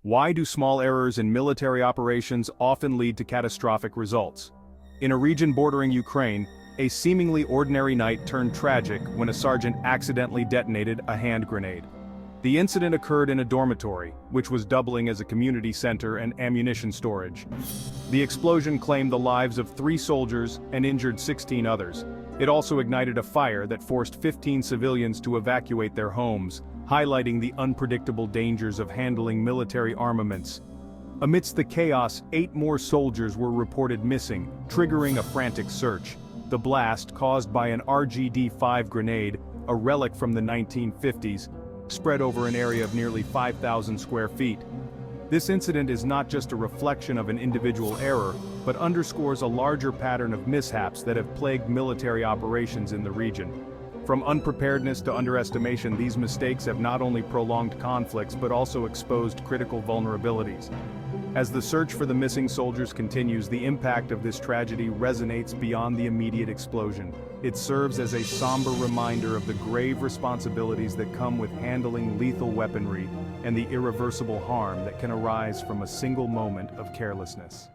Why do small errors in military operations often lead to catastrophic results? In a region bordering Ukraine, a seemingly ordinary night turned tragic when a sergeant accidentally detonated a hand grenade. The incident occurred in a dormitory, which was doubling as a community center and ammunition storage. The explosion claimed the lives of 3 soldiers and injured 16 others. It also ignited a fire that forced 15 civilians to evacuate their homes, highlighting the unpredictable dangers of handling military armaments. Amidst the chaos, 8 more soldiers were reported missing, triggering a frantic search. The blast, caused by an RGD-5 grenade, a relic from the 1950s, spread over an area of nearly 5,000 square feet. This incident is not just a reflection of an individual error, but underscores a larger pattern of mishaps that have plagued military operations in the region. From unpreparedness to underestimation, these mistakes have not only prolonged conflicts but also exposed critical vulnerabilities. As the search for the missing soldiers continues, the impact of this tragedy resonates beyond the immediate explosion. It serves as a somber reminder of the grave responsibilities that come with handling lethal weaponry and the irreversible harm that can arise from a single moment of carelessness.